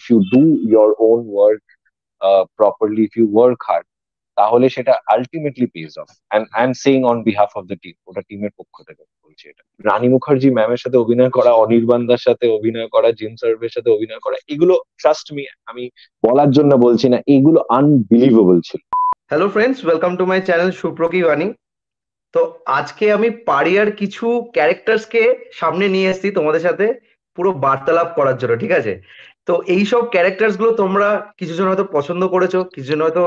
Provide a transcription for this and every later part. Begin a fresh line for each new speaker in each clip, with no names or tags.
if you do your own work properly, if you work hard, তাহলে সেটা ultimately pays off. And I am saying on behalf of the team, ওটা টিমের পক্ষ থেকে বলছি এটা। রানী মুখার্জি ম্যামের সাথে অভিনয় করা, অনির্বাণদার সাথে অভিনয় করা, জিম সার্ভের সাথে অভিনয় করা, এগুলো ট্রাস্ট মি, আমি বলার জন্য বলছি না, এগুলো আনবিলিভেবল ছিল।
Hello friends, welcome to my channel সুপ্রকি বাণী। তো আজকে আমি পারিয়ার কিছু ক্যারেক্টার্সকে সামনে নিয়ে এসেছি তোমাদের সাথে পুরো বার্তালাপ করার জন্য, ঠিক আছে? তো এইসব ক্যারেক্টার্স গুলো তোমরা কিছু জন হয়তো পছন্দ করেছো, কিছু জন হয়তো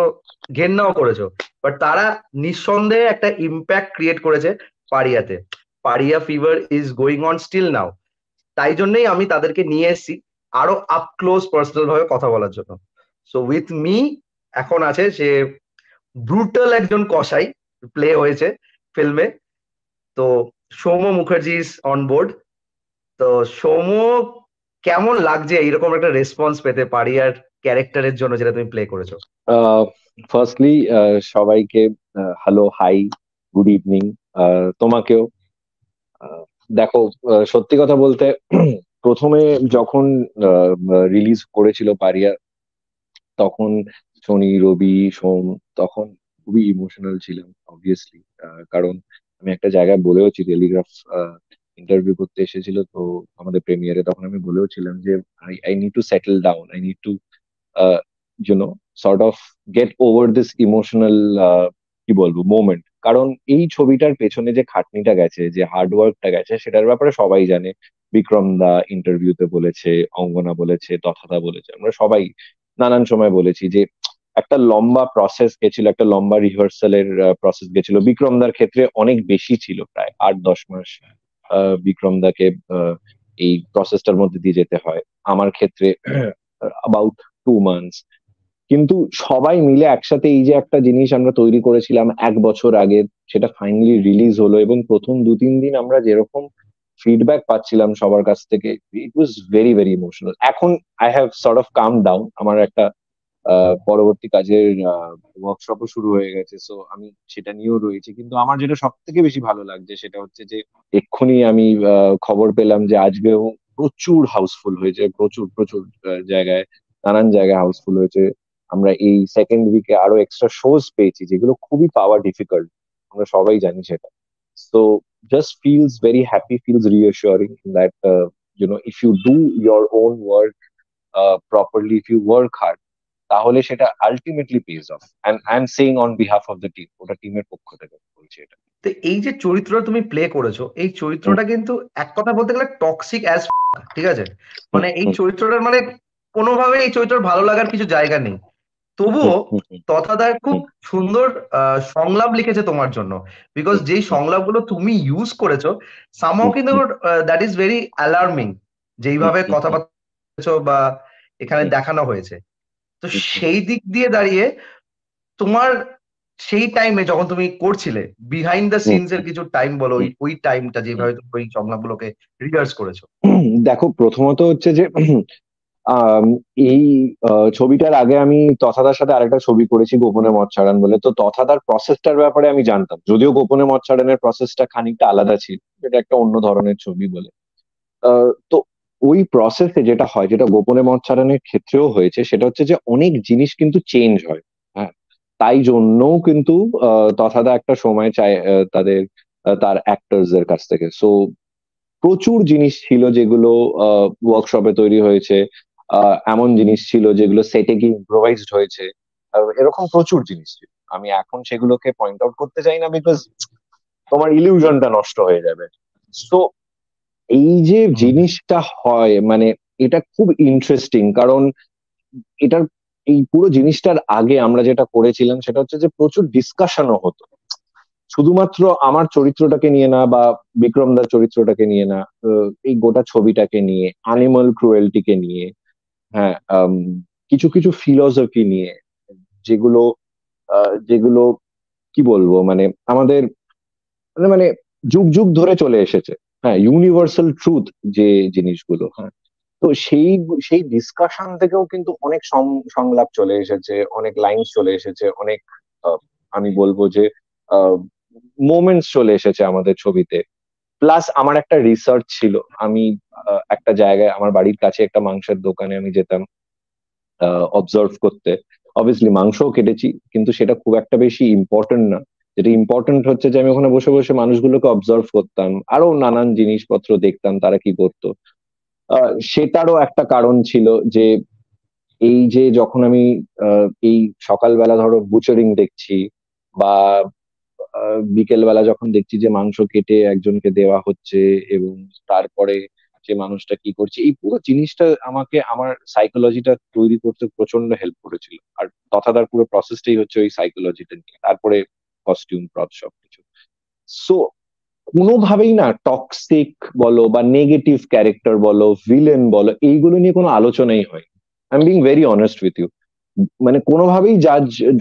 ঘেন্নাও করেছো, বাট তারা নিঃসন্দেহে একটা ইম্প্যাক্ট ক্রিয়েট করেছে পারিয়াতে। Pariah fever is going on still now. তাই জন্যই আমি তাদেরকে নিয়ে এসেছি আরো আপ ক্লোজ পার্সোনাল ভাবে কথা বলার জন্য। সো উইথ মি এখন আছে যে ব্রুটাল একজন কসাই প্লে হয়েছে ফিল্মে। তো Soumya Mukherjee is on board. তো সৌম্য, কেমন লাগছে এইরকম একটা রেসপন্স পেতে পারি আর ক্যারেক্টারের জন্য যেটা তুমি প্লে করেছো?
ফার্স্টলি সবাইকে হ্যালো, হাই, গুড ইভিনিং। তোমাকেও। আহ, দেখো, সত্যি কথা বলতে প্রথমে যখন রিলিজ করেছিল পারিয়া, তখন শনি, রবি, সোম, তখন খুবই ইমোশনাল ছিলাম অবভিয়াসলি। কারণ আমি একটা জায়গায় বলেওছি, টেলিগ্রাফ ইন্টারভিউ করতে এসেছিল তো আমাদের প্রেমিয়ারে, তখন আমি বলেও ছিলাম যে I I need to settle down, I need to you know sort of gate over this emotional, কি বলবো, মোমেন্ট। কারণ এই ছবিটার পেছনে যে খাটনিটা গেছে, যে হার্ডওয়ার্কটা গেছে, সেটার ব্যাপারে সবাই জানে। বিক্রম দা ইন্টারভিউতে বলেছে, অঙ্গনা বলেছে, তথাদা বলেছে, আমরা সবাই নানান সময় বলেছি যে একটা লম্বা প্রসেস গেছিল, একটা লম্বা রিহার্সালের প্রসেস গেছিল। বিক্রম দার ক্ষেত্রে অনেক বেশি ছিল, প্রায় 8-10 মাস বিক্রম দাকে এই প্রসেসটার মধ্যে দিয়ে যেতে হয়। আমার ক্ষেত্রে অ্যাবাউট 2 মান্থস। কিন্তু সবাই মিলে একসাথে এই যে একটা জিনিস আমরা তৈরি করেছিলাম 1 বছর আগে, সেটা ফাইনালি রিলিজ হলো, এবং প্রথম 2-3 দিন আমরা যেরকম ফিডব্যাক পাচ্ছিলাম সবার কাছ থেকে, it was very very emotional. এখন I have sort of come down, আমার একটা পরবর্তী কাজের ওয়ার্কশপও শুরু হয়ে গেছে, সো আমি সেটা নিয়েও রয়েছি। কিন্তু আমার যেটা সব থেকে বেশি ভালো লাগছে সেটা হচ্ছে যে এক্ষুনি আমি খবর পেলাম যে আজকেও প্রচুর হাউসফুল হয়েছে, প্রচুর প্রচুর জায়গায়, নানান জায়গায় হাউসফুল হয়েছে। আমরা এই সেকেন্ড উইকে আরো এক্সট্রা শোজ পেয়েছি, যেগুলো খুবই পাওয়া ডিফিকাল্ট, আমরা সবাই জানি সেটা। So just feels very happy, feels reassuring that if you do your own work properly, if you work hard, তাহলে সেটা ultimately pays off. And I am saying on behalf of the team, ওটা টিমের পক্ষ থেকে বলছি এটা।
তো এই যে চরিত্রটা তুমি প্লে করেছো, এই
হুম,
চরিত্রটা কিন্তু এক কথা বলতে গেলে টক্সিক অ্যাজ, ঠিক আছে?
হুম,
মানে এই
হুম,
চরিত্রটার মানে কোনোভাবে এই চরিত্রের ভালো লাগার কিছু জায়গা নেই।
হুম,
তবুও
হুম, হুম,
তথাদার খুব
হুম,
সুন্দর সংলাপ লিখেছে তোমার জন্য। বিকজ
হুম,
যেই
হুম,
সংলাপগুলো তুমি ইউজ করেছো, সামহাও
হুম,
কিন্তু
হুম,
দ্যাট ইজ ভেরি অ্যালার্মিং,
হুম,
যেইভাবে
হুম, হুম,
কথাবার্তা বলেছো বা এখানে
হুম,
দেখানো হয়েছে। তো
হুম, হুম,
সেই দিক দিয়ে দাঁড়িয়ে তোমার সেই টাইমে যখন তুমি করছিলে, বিহাইন্ড দ্য
হুম,
সিনস এর কিছু টাইম বলো, ওই
হুম,
ওই টাইমটা
হুম।
যেভাবে তুমি ওই সংলাপগুলোকে রিহার্স করেছো।
দেখো, প্রথমত হচ্ছে যে আম, এই ছবিটার আগে আমি তথাদার সাথে আরেকটা ছবি করেছি, গোপনে মদ ছাড়ান বলে। তো তথাদার প্রসেসটার ব্যাপারে আমি জানতাম, যদিও গোপনে মদ ছাড়ানের প্রসেসটা খানিকটা আলাদা ছিল, এটা একটা অন্য ধরনের ছবি বলে। তো ওই প্রসেসে যেটা হয়, যেটা গোপনে মদ ছাড়ানোর ক্ষেত্রেও হয়েছে, সেটা হচ্ছে যে অনেক জিনিস কিন্তু চেঞ্জ হয়। হ্যাঁ, তাই জন্যও কিন্তু তথাদা একটা সময় চায় তার অ্যাক্টরস এর কাছ থেকে। সো প্রচুর জিনিস ছিল যেগুলো ওয়ার্কশপে তৈরি হয়েছে, এমন জিনিস ছিল যেগুলো সেটে গিয়ে ইম্প্রোভাইজড হয়েছে। এরকম প্রচুর জিনিস ছিল, আমি এখন সেগুলোকে পয়েন্ট আউট করতে চাই না, বিকজ তোমার ইলিউশনটা নষ্ট হয়ে যাবে। তো এই যে
হুম।
জিনিসটা হয়, মানে এটা খুব ইন্টারেস্টিং, কারণ এটার এই পুরো জিনিসটার আগে আমরা যেটা করেছিলাম সেটা হচ্ছে যে প্রচুর ডিসকাশনও হতো, শুধুমাত্র আমার চরিত্রটাকে নিয়ে না, বা বিক্রমদার চরিত্রটাকে নিয়ে না, এই গোটা ছবিটাকে নিয়ে, অ্যানিমাল ক্রুয়েলটিকে নিয়ে। হ্যাঁ, কিছু কিছু ফিলসফি নিয়ে, যেগুলো যেগুলো কি বলবো, মানে আমাদের মানে যুগ যুগ ধরে চলে এসেছে। হ্যাঁ, ইউনিভার্সাল ট্রুথ যে জিনিসগুলো। হ্যাঁ, তো সেই সেই ডিসকাশন থেকেও কিন্তু অনেক সংলাপ চলে এসেছে, অনেক লাইন চলে এসেছে, অনেক আহ, আমি বলবো যে মোমেন্টস চলে এসেছে আমাদের ছবিতে। প্লাস আমার একটা রিসার্চ ছিল। আমি একটা জায়গায়, আমার বাড়ির কাছে একটা মাংসের দোকানে আমি যেতাম, অবজার্ভ করতে। অবভিয়াসলি মাংসও কেটেছি, কিন্তু সেটা খুব একটা বেশি ইম্পর্টেন্ট না। যেটা ইম্পর্টেন্ট হচ্ছে যে আমি ওখানে বসে বসে মানুষগুলোকে অবজার্ভ করতাম, আরো নানান জিনিসপত্র দেখতাম তারা কি করতো। সেটারও একটা কারণ ছিল যে এই যে যখন আমি এই সকালবেলা ধরো বুচারিং দেখছি, বা বিকেল বেলা যখন দেখছি যে মাংস কেটে একজনকে দেওয়া হচ্ছে, এবং তারপরে যে মানুষটা কি করছে, এই পুরো জিনিসটা আমাকে আমার সাইকোলজিটা তৈরি করতে প্রচন্ড হেল্প করেছিল। আর তথা তার পুরো প্রসেসটাই হচ্ছে ওই সাইকোলজিটা নিয়ে, তারপরে কস্টিউম প্রপ সবকিছু। সো কোনোভাবেই না টক্সিক বলো বা নেগেটিভ ক্যারেক্টার বলো, ভিলেন বলো, এইগুলো নিয়ে কোনো আলোচনাই হয়। I am being very honest with you. মানে কোনোভাবেই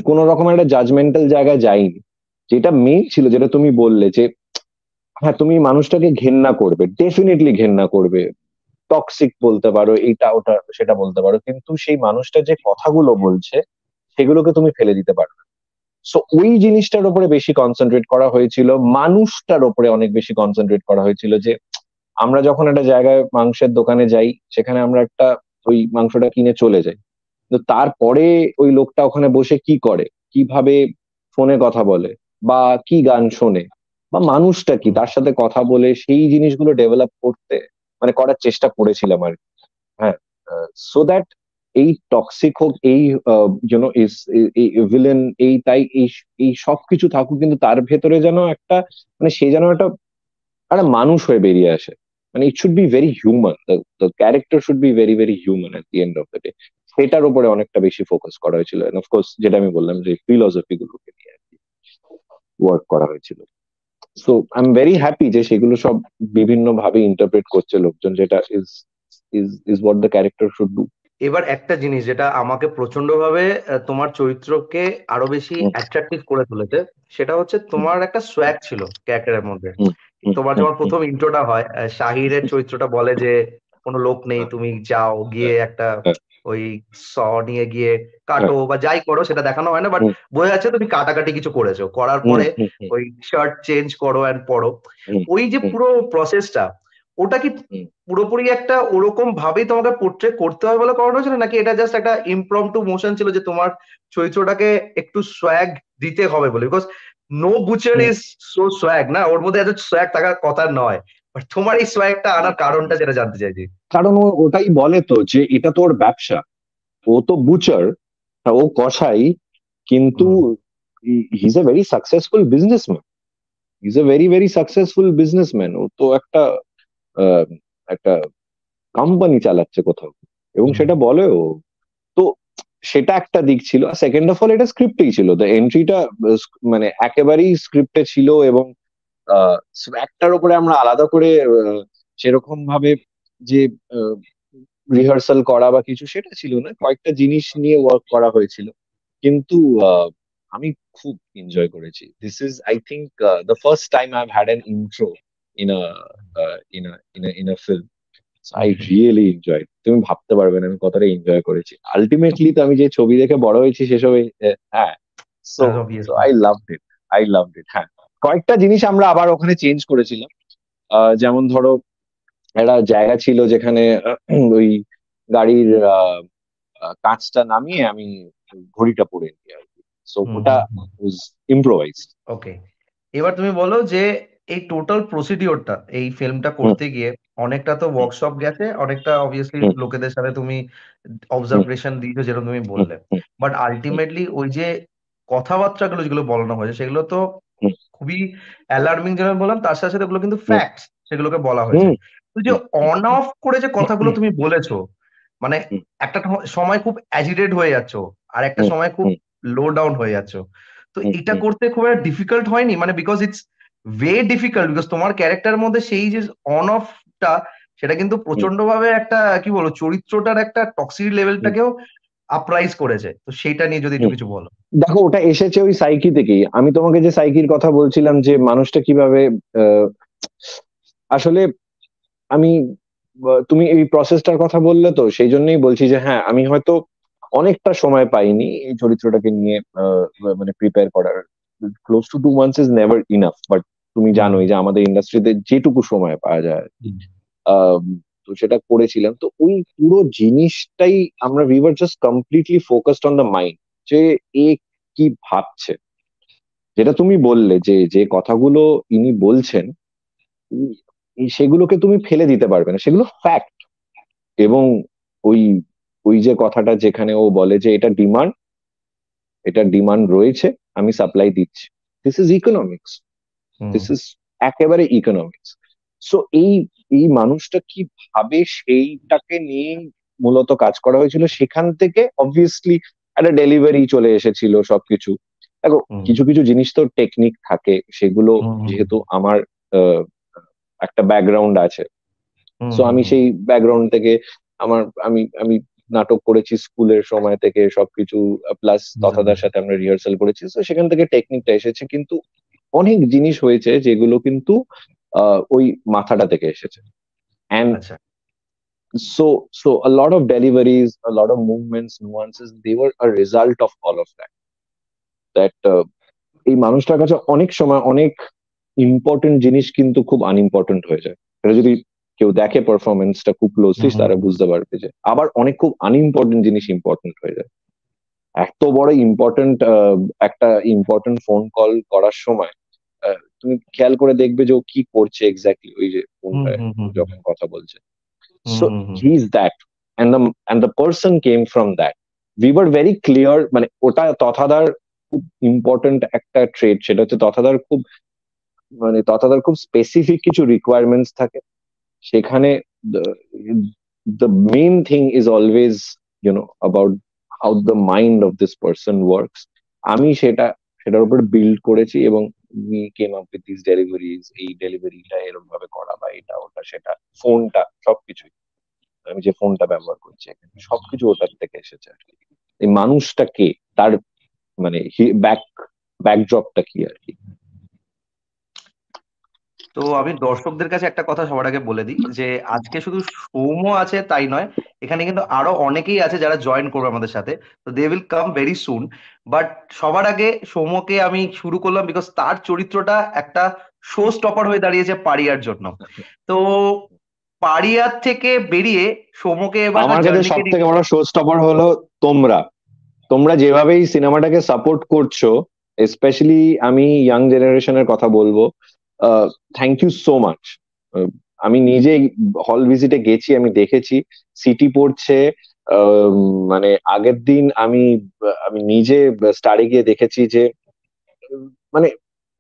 কোন রকম একটা জাজমেন্টাল জায়গায় যাইনি। যেটা মেইন ছিল, যেটা তুমি বললে যে হ্যাঁ তুমি মানুষটাকে ঘেন্না করবে, ডেফিনেটলি ঘেন্না করবে, টক্সিক বলতে পারো, এইটা ওটা সেটা বলতে পারো, কিন্তু সেই মানুষটা যে কথাগুলো বলছে সেগুলোকে তুমি ফেলে দিতে পারো। সো ওই জিনিসটার উপরে বেশি কনসেন্ট্রেট করা হয়েছিল, মানুষটার উপরে অনেক বেশি কনসেন্ট্রেট করা হয়েছিল। যে আমরা যখন একটা জায়গায় মাংসের দোকানে যাই, সেখানে আমরা একটা ওই মাংসটা কিনে চলে যাই, তো তারপরে ওই লোকটা ওখানে বসে কি করে, কিভাবে ফোনে কথা বলে, বা কি গান শোনে, বা মানুষটা কি, তার সাথে কথা বলে সেই জিনিসগুলো ডেভেলপ করতে মানে করার চেষ্টা করেছিলাম আর কি। হ্যাঁ, সো দ্যাট এই টক্সিক হোক, এই যেন ভিলেন, এই তাই এই এই সব কিছু থাকুক, কিন্তু তার ভেতরে যেন একটা মানে সে যেন একটা একটা মানুষ হয়ে বেরিয়ে আসে। মানে it should be very human, the character should be very very human at the end of the day. সেটার উপরে অনেকটা বেশি ফোকাস করা হয়েছিল, অফকোর্স যেটা আমি বললাম যে ফিলোসফি গুলোকে নিয়ে আর কি ওয়ার্ক করা হয়েছিল। So I am very happy যে সেগুলো সব বিভিন্ন ভাবে ইন্টারপ্রেট করছে লোকজন, যেটা is is is what the character should do.
এবার একটা জিনিস যেটা আমাকে প্রচন্ড ভাবে তোমার চরিত্রকে আরো বেশি অ্যাট্রাকটিভ করে তুলেছে, সেটা হচ্ছে তোমার একটা সোয়াগ ছিল ক্যারেক্টারের মধ্যে। তোমার যখন প্রথম ইন্ট্রোটা হয়, শাহিরের চরিত্রটা বলে যে কোনো লোক নেই, তুমি যাও গিয়ে একটা ওই স নিয়ে গিয়ে কাটো বা যাই করো, সেটা দেখানো হয় না, বাট বোঝা যাচ্ছে তুমি কাটাকাটি কিছু করেছো, করার পরে ওই শার্ট চেঞ্জ করো অ্যান্ড পরো। ওই যে পুরো প্রসেসটা, ওটা কি পুরোপুরি একটা ওরকম ভাবেই তোমাকে পোর্ট্রে করতে হবে বলে করানো হয়েছিল, নাকি এটা জাস্ট একটা ইমপ্রম্পটু মোশন ছিল যে তোমার চরিত্রটাকে একটু সোয়াগ দিতে হবে বলে? Because no butcher is so swag না, ওর মধ্যে এত সোয়াগ থাকার কথা নয়, বাট তোমার এই সোয়াগটা আনার কারণটা যেটা জানতে চাইছি।
কারণ ও ওটাই বলে তো যে এটা তোর ব্যবসা। ও তো বুচার, ও কসাই, কিন্তু he is a very successful businessman. He is a very very successful businessman. ও তো একটা আহ, একটা কোম্পানি চালাচ্ছে কোথাও, এবং সেটা বলেও। তো সেটা একটা দিক ছিল। সেকেন্ড অফ অল, এটা স্ক্রিপ্টেই ছিল, দ্য এন্ট্রিটা মানে একেবারেই স্ক্রিপ্টে ছিল, এবং একটার উপরে আমরা আলাদা করে সেরকম ভাবে যে রিহার্সাল করা বা কিছু, সেটা ছিল না। কয়েকটা জিনিস নিয়ে ওয়ার্ক করা হয়েছিল, কিন্তু আমি খুব এনজয় করেছি। This is I think the first time I have had an intro in a in a film. I really enjoy. তুমি ভাবতে পারবে না আমি কতটা এনজয় করেছি। আলটিমেটলি তো আমি যে ছবি দেখে বড় হয়েছি সেসব হ্যাঁ। So so I loved it, I loved it. হ্যাঁ, কয়েকটা জিনিস আমরা আবার ওখানে চেঞ্জ করেছিলাম। যেমন ধরো একটা জায়গা ছিল যেখানে ওই গাড়ির কাঁচটা নামিয়ে আমি ঘড়িটা পরে নিই আর কি। সো ওটা ওয়াজ ইম্প্রোভাইজড।
ওকে, এবার তুমি বলো যে এই টোটাল প্রসিডিওরটা এই ফিল্মটা করতে গিয়ে অনেকটা তো ওয়ার্কশপ গেছে, অনেকটা অবভিয়াসলি লোকেদের সাথে তুমি অবজারভেশন দিয়েছো যেরকম তুমি বললে, বাট আলটিমেটলি ওই যে কথাবার্তাগুলো যেগুলো বলানো হয়েছে সেগুলো তো খুবই অ্যালার্মিং, যেটা বললাম, তার সাথে সাথে ওগুলো কিন্তু ফ্যাক্টস, সেগুলোকে বলা হয়েছে। তো যে অন অফ করে যে কথাগুলো তুমি বলেছো, মানে একটা সময় খুব অ্যাজিটেড হয়ে যাচ্ছ, আর একটা সময় খুব লো ডাউন হয়ে যাচ্ছ, তো এটা করতে খুব একটা ডিফিকাল্ট হয়নি? মানে because its way difficult, because তোমার ক্যারেক্টারের মধ্যে সেই যে অন অফটা, সেটা কিন্তু প্রচন্ড ভাবে একটা কি বলবো চরিত্রটার একটা টক্সিক লেভেলটাকেও আপরাইজ করেছে। তো সেইটা নিয়ে যদি একটু কিছু বলো।
দেখো, ওটা এসেছে ওই সাইকি থেকেই। আমি তোমাকে যে সাইকির কথা বলছিলাম, যে মানুষটা কিভাবে আহ, আসলে আমি তুমি এই প্রসেসটার কথা বললে তো সেই জন্যই বলছি যে হ্যাঁ, আমি হয়তো অনেকটা সময় পাইনি এই চরিত্রটাকে নিয়ে মানে প্রিপেয়ার করার। Close two 2 months is never enough, but তুমি জানোই যে আমাদের ইন্ডাস্ট্রিতে যেটুকু সময় পাওয়া যায় তো সেটা করেছিলাম। তো ওই পুরো জিনিসটাই আমরা we were just completely focused on the mind, যে এ কি ভাবছে। যেটা তুমি বললে যে যে কথাগুলো ইনি বলছেন, সেগুলোকে তুমি ফেলে দিতে পারবে না, সেগুলো ফ্যাক্ট। এবং ওই ওই যে কথাটা যেখানে ও বলে যে এটা ডিমান্ড রয়েছে, আমি সাপ্লাই দিচ্ছি, this is economics,
hmm
this is একেবারে ইকোনমিক্স। সো এই এই মানুষটা কি ভাবে সেইটাকে নিয়ে মূলত কাজ করা হয়েছিল। সেখান থেকে অবভিয়াসলি একটা ডেলিভারি চলে এসেছিল সবকিছু। দেখো,
হুম
কিছু কিছু জিনিস তো টেকনিক থাকে, সেগুলো
হুম হুম
যেহেতু আমার আহ, একটা ব্যাকগ্রাউন্ড আছে,
হুম
সো
হুম
আমি
হুম
সেই ব্যাকগ্রাউন্ড থেকে আমার আমি আমি নাটক করেছি স্কুলের সময় থেকে সবকিছু, প্লাস
বুঝতে
তথাদার
পেরেছি।
সাথে আমরা রিহার্সাল করেছি, তো সেখান থেকে টেকনিকটা এসেছে। কিন্তু অনেক জিনিস হয়েছে যেগুলো কিন্তু ওই মাথাটা থেকে এসেছে। অ্যান্ড
আচ্ছা।
so a lot of deliveries, a lot of movements, nuances, they were a result of all of that এই মানুষটার কাছে অনেক সময় অনেক ইম্পর্টেন্ট জিনিস কিন্তু খুব আনইম্পর্টেন্ট হয়ে যায়। এটা যদি কেউ দেখে পারফরমেন্সটা খুব ক্লোজলি,
হুম হুম
তারা
হুম
বুঝতে পারবে যে আবার অনেক খুব আনইম্পর্টেন্ট জিনিস ইম্পর্টেন্ট হয়ে যায়। এত বড় ইম্পর্টেন্ট একটা ইম্পর্টেন্ট ফোন কল করার সময় তুমি খেয়াল করে দেখবে যে ও কি করছে এক্স্যাক্টলি, ওই যে
হুম
ফোনটায়
হুম হুম হুম
যখন কথা বলছে।
হুম
So
hmm hmm
he's that, and the person came from that. We were very clear, মানে ওটা তথাদার খুব ইম্পর্টেন্ট একটা ট্রেড, সেটা হচ্ছে তথাদার খুব মানে তথাদার খুব স্পেসিফিক কিছু রিকোয়ারমেন্টস থাকে সেখানে। the the main thing is always, about how the mind of this person works. আমি সেটার উপর বিল্ড করেছি, এবং we came up with these deliveries, এই ডেলিভারিটা এরকম ভাবে করা, বা এটা ওটা সেটা, ফোনটা সবকিছু, আমি যে ফোনটা ব্যবহার করছি এখানে সবকিছু ওটার থেকে এসেছে আর কি। এই মানুষটা কে, তার মানে ব্যাকড্রপটা কি আর কি।
তো আমি দর্শকদের কাছে একটা কথা সবার আগে বলে দিই যে আজকে শুধু সৌম্য আছে তাই নয়, এখানে কিন্তু আরো অনেকেই আছে যারা জয়েন করবে আমাদের সাথে। তো they will come very soon. But সবার আগে সৌম্যকে আমি শুরু করলাম বিকজ তার চরিত্রটা একটা শো স্টপার হয়ে দাঁড়িয়েছে পারিয়ার জন্য। তো পারিয়ার থেকে বেরিয়ে সৌম্যকে এবার তার
আমার কাছে
জার্নিকে।
সব থেকে বড় শো স্টপার হলো তোমরা তোমরা যেভাবে এই সিনেমাটাকে সাপোর্ট করছো, স্পেশালি আমি ইয়াং জেনারেশনের কথা বলবো। Thank you so much. আমি নিজে হল ভিজিটে গেছি, আমি দেখেছি সিটি পড়ছে। মানে আগের দিন আমি আমি নিজে স্টারে গিয়ে দেখেছি যে মানে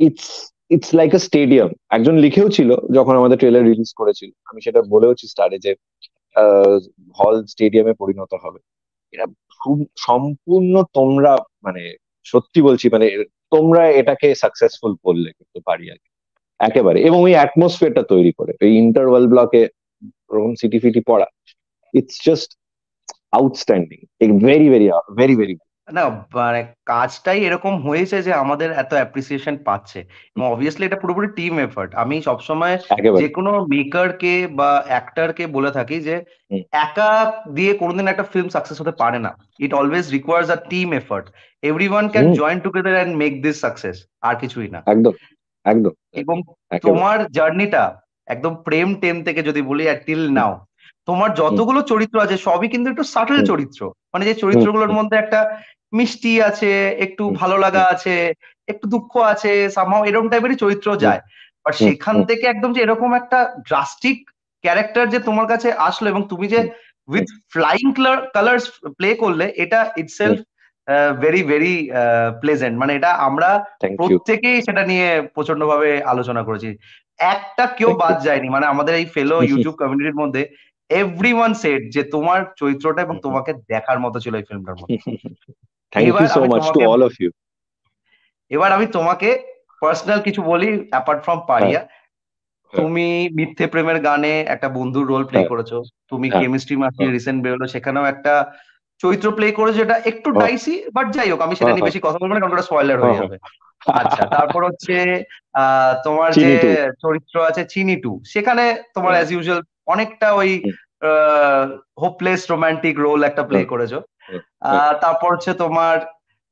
it's it's like a stadium. একজন লিখেও ছিল যখন আমাদের ট্রেলার রিলিজ করেছিল, আমি সেটা বলেওছি স্টারে, যে হল স্টেডিয়ামে পরিণত হবে। এটা খুব সম্পূর্ণ তোমরা, মানে সত্যি বলছি, মানে তোমরা এটাকে সাকসেসফুল করলে কিন্তু পারি আগে একেবারে। এবং ওই অ্যাটমসফিয়ারটা তৈরি করে ওই ইন্টারভাল ব্লকে ওরকম সিটি ফিটি পড়া, it's just outstanding, very very very very.
না, মানে কাজটাই এরকম হয়েছে যে আমাদের এত অ্যাপ্রিসিয়েশন পাচ্ছে, এবং অবভিয়াসলি এটা পুরোপুরি টিম এফর্ট। আমি সবসময় যে
একেবারে।
কোনো মেকারকে বা অ্যাক্টরকে বলে থাকি যে
হুম,
একা দিয়ে কোনোদিন একটা ফিল্ম সাকসেস হতে পারে না। It always requires a team effort. Everyone can
hmm,
join together and make this success, আর কিছুই না।
একদম একদম
এবং
একদম একেবারে।
তোমার জার্নিটা একদম প্রেম টেম থেকে যদি বলি আর টিল
হুম,
নাও, তোমার
হুম,
যতগুলো চরিত্র আছে সবই কিন্তু একটু সাটল
হুম,
চরিত্র। মানে যে
হুম,
চরিত্রগুলোর
হুম,
মধ্যে একটা মিষ্টি আছে, একটু
হুম,
ভালো লাগা
হুম,
আছে, একটু দুঃখ আছে, সামহাও এরকম টাইপেরই চরিত্র
হুম,
যায়। বাট
হুম,
সেখান
হুম,
থেকে একদম যে এরকম একটা ড্রাস্টিক ক্যারেক্টার যে তোমার কাছে আসলো, এবং তুমি যে
hmm, hmm,
with flying colours play করলে, এটা
hmm.
Itself very very pleasant. মানে এটা আমরা
থ্যাংক ইউ।
প্রত্যেকেই সেটা নিয়ে প্রচন্ড ভাবে আলোচনা করেছি। একটা কেউ
থ্যাংক
বাদ
ইউ।
যায়নি, মানে আমাদের এই ফেলো ইউটিউব কমিউনিটির মধ্যে এভরিওয়ান সেড যে তোমার চরিত্রটা এবং তোমাকে দেখার মতো ছিল এই ফিল্মটার মধ্যে।
থ্যাংক ইউ
এবার
সো
আমি
মাচ টু
তোমাকে
অল অফ ইউ।
এবার আমি তোমাকে পার্সোনাল কিছু বলি। অ্যাপার্ট ফ্রম
হ্যাঁ,
পারিয়া,
হ্যাঁ,
তুমি মিথ্যে প্রেমের গানে একটা বন্ধুর রোল প্লে
হ্যাঁ,
করেছো। তুমি
হ্যাঁ,
কেমিস্ট্রি মাসি
হ্যাঁ,
রিসেন্ট বেরোলো, সেখানেও একটা চরিত্র প্লে করেছো যেটা একটু
হ্যাঁ,
ডাইসি, বাট যাই হোক আমি সেটা
হ্যাঁ,
নিয়ে
হ্যাঁ,
বেশি কথা বলবো না কারণ ওটা স্পয়লার
হ্যাঁ,
হয়ে
হ্যাঁ।
যাবে। আচ্ছা, তারপর হচ্ছে তোমার যে
চিনি টু।
চরিত্র আছে চিনি টু, সেখানে তোমার
হ্যাঁ,
অ্যাজ ইউজুয়াল অনেকটা ওই
হুম,
হোপলেস রোমান্টিক রোল একটা প্লে
হ্যাঁ,
করেছো।
হ্যাঁ, হ্যাঁ,
তারপর হচ্ছে তোমার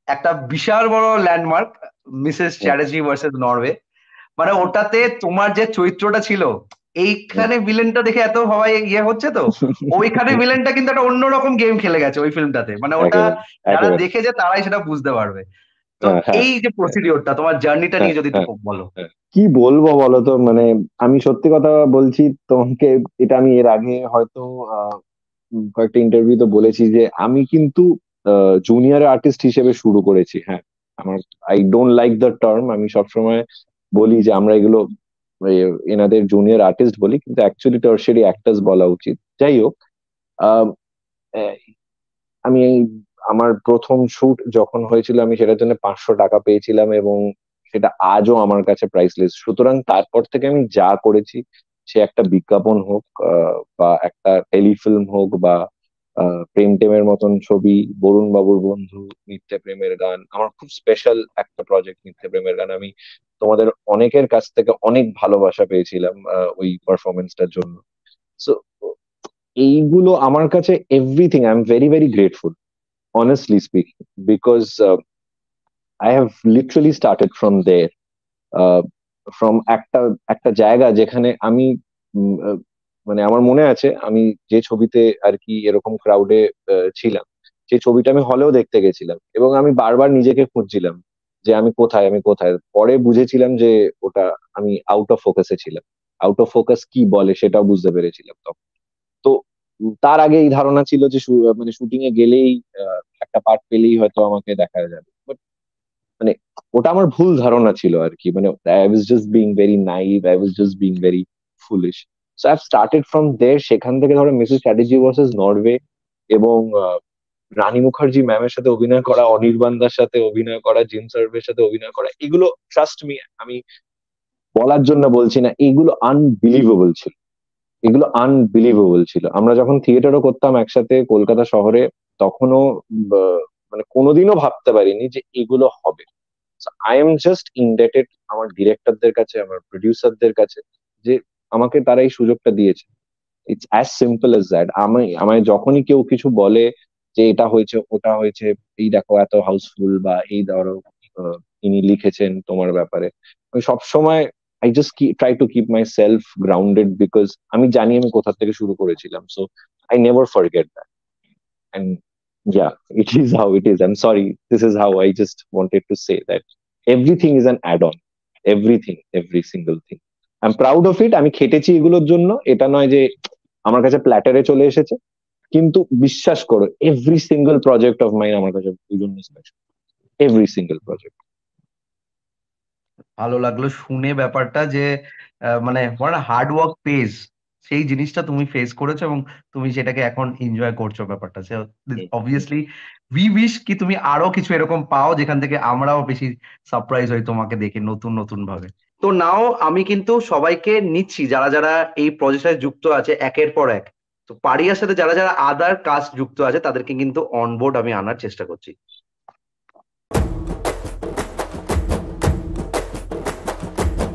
একটা বিশাল বড় ল্যান্ডমার্ক, মিসেস
হুম,
চ্যাটার্জি ভার্সেস নরওয়ে। মানে ওটাতে তোমার যে চরিত্রটা ছিল, এইখানে ভিলেনটা দেখে এত সবাই ইয়ে হচ্ছে, তো ওইখানে ভিলেনটা কিন্তু একটা অন্যরকম গেম খেলে গেছে ওই ফিল্মটাতে, মানে ওটা
একেবারে,
যারা
একেবারে।
দেখেছে তারাই সেটা বুঝতে পারবে। তো
হ্যাঁ,
এই যে
হ্যাঁ,
প্রসিডিওরটা, তোমার জার্নিটা
হ্যাঁ,
নিয়ে যদি একটু
হ্যাঁ,
বলো।
হ্যাঁ। কি বলবো বলো তো, মানে আমি সত্যি কথা বলছি তোমাকে, এটা আমি এর আগে হয়তো আহ, কয়েকটা ইন্টারভিউতে বলেছি যে আমি কিন্তু জুনিয়র আর্টিস্ট হিসেবে শুরু করেছি। হ্যাঁ, আমার I don't like the term, আমি সবসময় বলি যে আমরা এগুলো এনাদের জুনিয়র আর্টিস্ট বলি, কিন্তু অ্যাকচুয়ালি টার্সিয়ারি অ্যাক্টর্স বলা উচিত। যাই হোক, আহ, আহ, আমি আমার প্রথম শুট যখন হয়েছিল আমি সেটার জন্য 500 টাকা পেয়েছিলাম, এবং সেটা আজও আমার কাছে প্রাইসলেস। সুতরাং তারপর থেকে আমি যা করেছি, সে একটা বিজ্ঞাপন হোক, বা একটা টেলিফিল্ম হোক, বা প্রেম টেমের মতন ছবি, বরুণ বাবুর বন্ধু, মিথ্যে প্রেমের গান, আমার খুব স্পেশাল একটা প্রজেক্ট মিথ্যে প্রেমের গান। আমি তোমাদের অনেকের কাছ থেকে অনেক ভালোবাসা পেয়েছিলাম ওই পারফরমেন্সটার জন্য। সো এইগুলো আমার কাছে everything, I am very very grateful, honestly speaking, because I have literally started from there. uh, from একটা একটা জায়গা যেখানে আমি মানে আমার মনে আছে আমি যে ছবিতে আর কি এরকম ক্রাউডে ছিলাম, সেই ছবিটা আমি হলেও দেখতে গেছিলাম, এবং আমি বারবার নিজেকে খুঁজছিলাম যে আমি কোথায়, আমি কোথায়। পরে বুঝেছিলাম যে ওটা আমি আউট অফ ফোকাসে ছিলাম। আউট অফ ফোকাস কি বলে সেটাও বুঝতে পেরেছিলাম তখন। তো তার আগে এই ধারণা ছিল যে মানে শুটিং এ গেলেই একটা পার্ট পেলেই হয়তো আমাকে দেখা যাবে, বাট মানে ওটা আমার ভুল ধারণা ছিল আর কি। মানে I was just being very naive, I was just being very foolish. So I started from there. সেখান থেকে ধরো মিসেস চ্যাটার্জি ভার্সেস নরওয়ে, এবং রানী মুখার্জি ম্যামের সাথে অভিনয় করা, অনির্বাণদার সাথে অভিনয় করা, জিম সার্ভের সাথে অভিনয় করা, এগুলো ট্রাস্ট মি, আমি বলার জন্য বলছি না, এগুলো আনবিলিভেবল ছিল। এগুলো আনবিলিভেবল ছিল। আমরা যখন থিয়েটারও করতাম একসাথে কলকাতা শহরে, তখনও মানে কোনোদিনও ভাবতে পারিনি যে এগুলো হবে। আই এম জাস্ট ইনডেটেড আমার ডিরেক্টরদের কাছে, আমার প্রডিউসারদের কাছে, যে আমাকে তারা এই সুযোগটা দিয়েছে। It's as simple as that. আমায় যখনই কেউ কিছু বলে যে এটা হয়েছে, ওটা হয়েছে, এই দেখো এত হাউসফুল, বা এই ধরো ইনি লিখেছেন তোমার ব্যাপারে, আমি সবসময় I just try to keep my self grounded, because আমি জানি আমি কোথা থেকে শুরু করেছিলাম। So I never forget that. And yeah, it is how it is. I'm sorry, this is how I just wanted to say that everything is an add-on. Everything, every single thing. I'm proud of it. আমি খেটেছি এগুলোর জন্য, এটা নয় যে আমার কাছে প্ল্যাটারে চলে এসেছে। কিন্তু বিশ্বাস করো, every single project of mine আমার কাছে প্রয়োজন স্পেশাল, এভরি সিঙ্গেল প্রজেক্ট।
ভালো লাগলো শুনে ব্যাপারটা যে মানে হার্ড ওয়ার্ক পেজ, সেই জিনিসটা তুমি ফেস করেছো এবং তুমি সেটাকে এখন এনজয় করছো ব্যাপারটা। সে অবভিয়াসলি উই উইশ কি তুমি আরো কিছু এরকম পাও যেখান থেকে আমরাও বেশি সারপ্রাইজ হই তোমাকে দেখে নতুন নতুন ভাবে। তো নাও আমি কিন্তু সবাইকে নিচ্ছি যারা যারা এই প্রজেক্টে যুক্ত আছে একের পর এক। তো পারিয়ার সাথে যারা যারা আদার কাস্ট যুক্ত আছে তাদেরকে কিন্তু অনবোর্ড আমি আনার চেষ্টা করছি।